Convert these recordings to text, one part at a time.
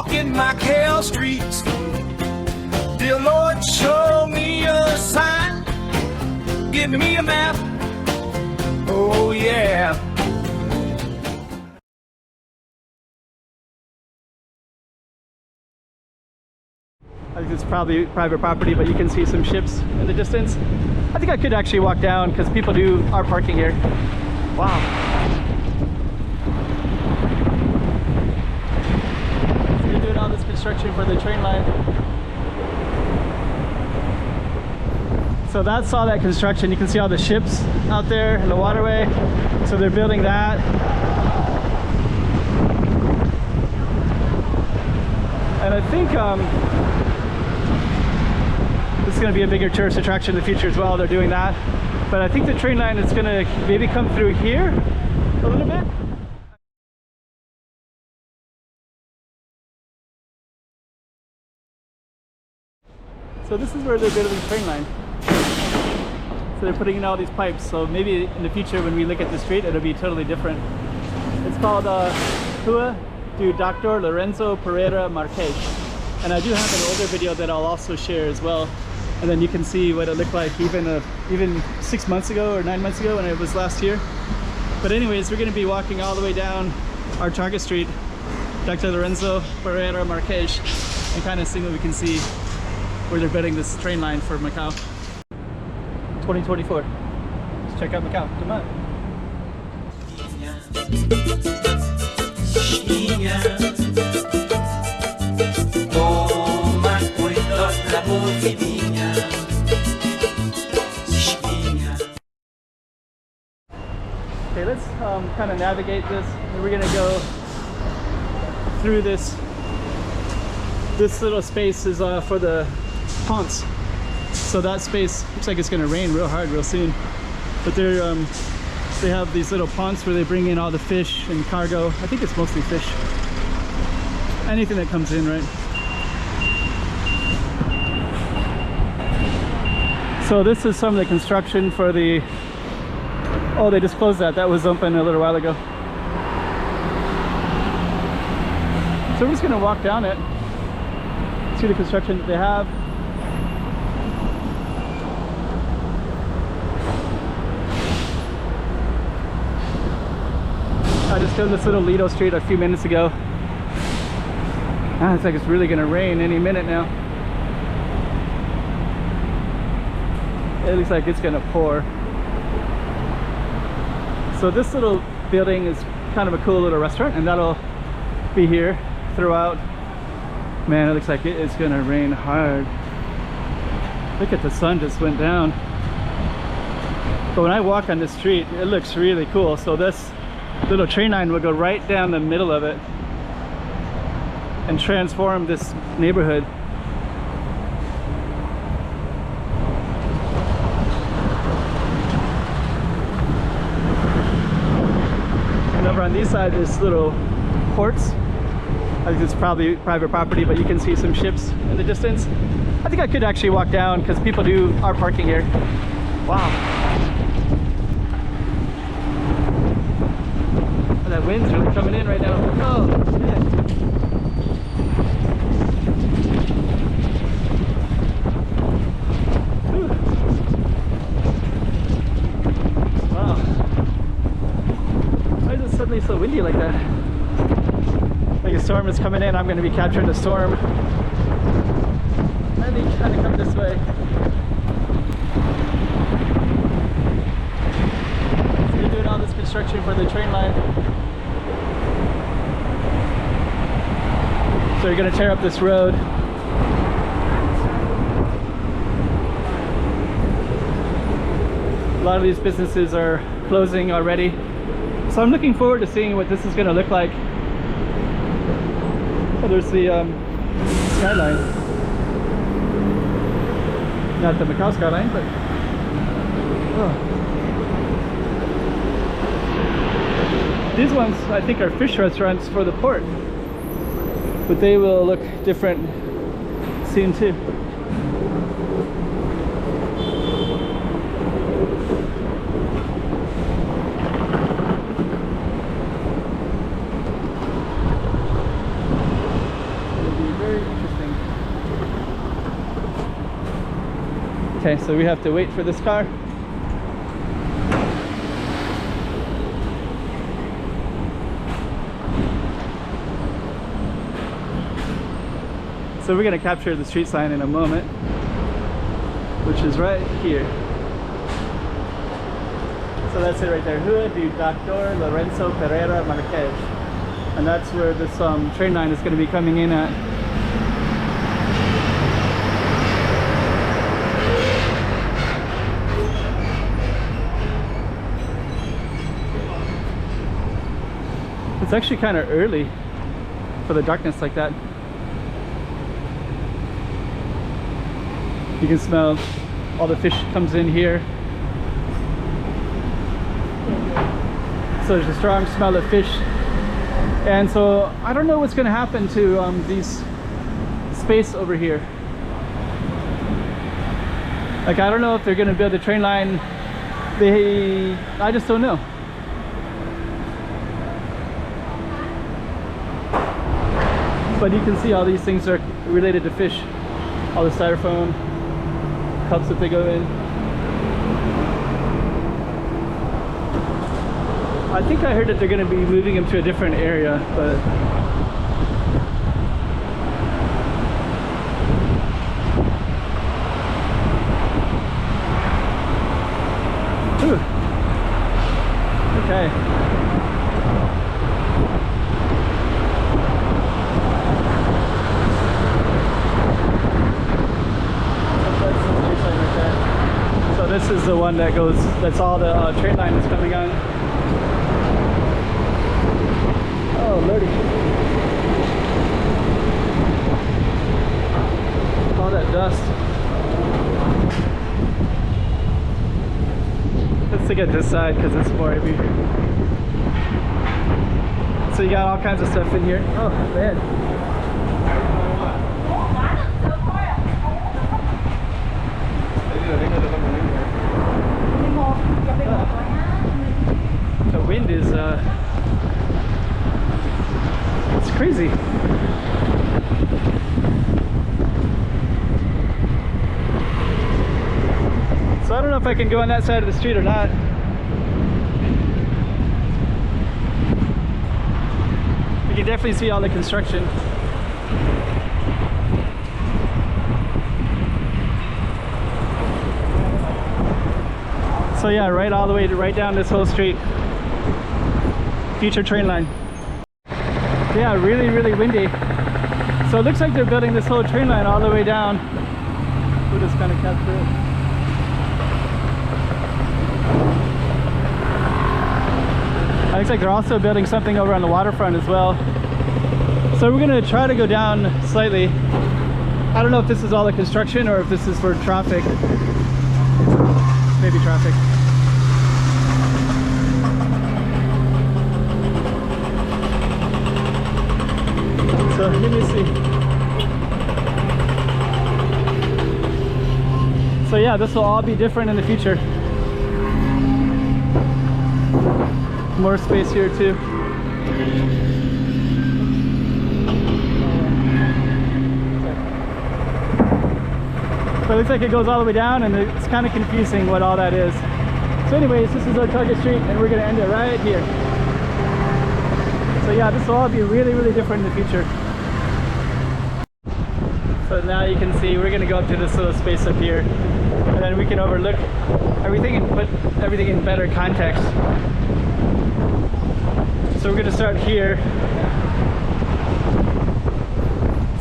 Walking Macau Streets. Dear Lord, show me a sign. Give me a map. Oh yeah. I think it's probably private property, but you can see some ships in the distance. I think I could actually walk down because people are parking here. Wow. So they're doing all this construction for the train line. So that's all that construction. You can see all the ships out there in the waterway. So they're building that. And I think this is going to be a bigger tourist attraction in the future as well. They're doing that. But I think the train line is going to maybe come through here a little bit. So this is where they're building the train line. So they're putting in all these pipes. So maybe in the future when we look at the street, it'll be totally different. It's called Rua do Dr. Lourenço Pereira Marques. And I do have an older video that I'll also share as well. And then you can see what it looked like even 6 months ago or 9 months ago when it was last year. But anyways, we're going to be walking all the way down our target street, Dr. Lourenço Pereira Marques, and kind of see what we can see where they're building this train line for Macau. 2024. Let's check out Macau. Come on. Okay, let's kind of navigate this. We're gonna go through this. This little space is for the ponds. So that space looks like it's gonna rain real hard real soon. But they have these little ponds where they bring in all the fish and cargo. I think it's mostly fish. Anything that comes in, right? So this is some of the construction for the... Oh, they just closed that. That was open a little while ago. So we're just gonna walk down it, see the construction that they have. I just did this little Lido Street a few minutes ago. It's like it's really gonna rain any minute now. It looks like it's gonna pour. So this little building is kind of a cool little restaurant, and that'll be here throughout. Man, it looks like it is gonna rain hard. Look at the sun just went down. But when I walk on this street, it looks really cool. So this little train line will go right down the middle of it and transform this neighborhood. And over on these side, there's little ports. I think it's probably private property, but you can see some ships in the distance. I think I could actually walk down because people are parking here. Wow. Oh, that wind's really coming in right now. Oh, shit. Wow. Why is it suddenly so windy like that? Like a storm is coming in. I'm going to be capturing the storm. I think kind of come this way. So they're doing all this construction for the train line. So you're going to tear up this road. A lot of these businesses are closing already. So I'm looking forward to seeing what this is going to look like. Oh, there's the skyline. Not the Macau skyline, but oh. These ones I think are fish restaurants for the port, but they will look different soon too. Very interesting. Okay, so we have to wait for this car. So we're going to capture the street sign in a moment, which is right here. So that's it right there, Rua do Dr. Lourenço Pereira Marques. And that's where this train line is going to be coming in at. It's actually kind of early for the darkness like that. You can smell all the fish comes in here. So there's a strong smell of fish. And so I don't know what's going to happen to these space over here. Like, I don't know if they're going to build a train line. I just don't know. But you can see all these things are related to fish. All the styrofoam cups that they go in. I think I heard that they're going to be moving them to a different area, but ooh. Okay. So this is the one that goes, that's all the train line is coming on. Oh lordy. All that dust. Let's look at this side because it's more heavy. So you got all kinds of stuff in here. Oh man. The wind is it's crazy. So I don't know if I can go on that side of the street or not. You can definitely see all the construction. So yeah, right all the way to right down this whole street. Future train line. Yeah, really, really windy. So it looks like they're building this whole train line all the way down. We'll just kind of capture it. It looks like they're also building something over on the waterfront as well. So we're gonna try to go down slightly. I don't know if this is all the construction or if this is for traffic. Maybe traffic. So let me see. So yeah, this will all be different in the future. More space here too. So it looks like it goes all the way down and it's kind of confusing what all that is. So anyways, this is our target street and we're going to end it right here. So yeah, this will all be really, really different in the future. So now you can see we're going to go up to this little space up here and then we can overlook everything and put everything in better context. So we're going to start here.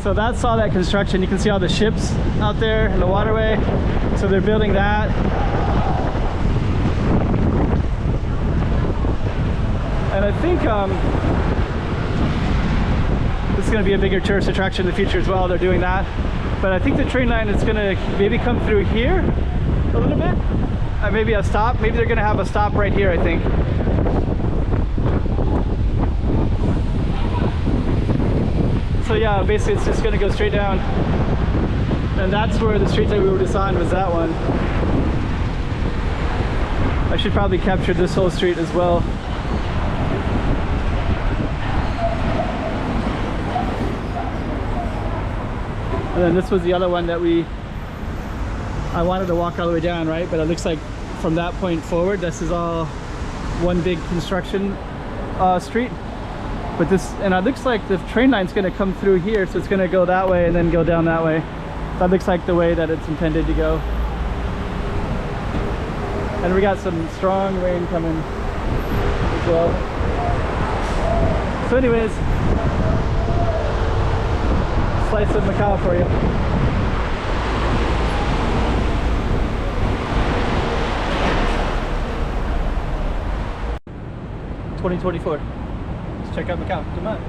So that's all that construction. You can see all the ships out there in the waterway. So they're building that. And I think this is going to be a bigger tourist attraction in the future as well. They're doing that. But I think the train line is going to maybe come through here a little bit. Maybe a stop. Maybe they're going to have a stop right here, I think. So yeah, basically it's just going to go straight down. And that's where the street that we were just on was that one. I should probably capture this whole street as well. And then this was the other one that I wanted to walk all the way down, right? But it looks like from that point forward, this is all one big construction street. But this, and it looks like the train line's gonna come through here, so it's gonna go that way and then go down that way. That looks like the way that it's intended to go. And we got some strong rain coming as well. So anyways, slice of Macau for you. $2024. Let's check out Macau. Come on.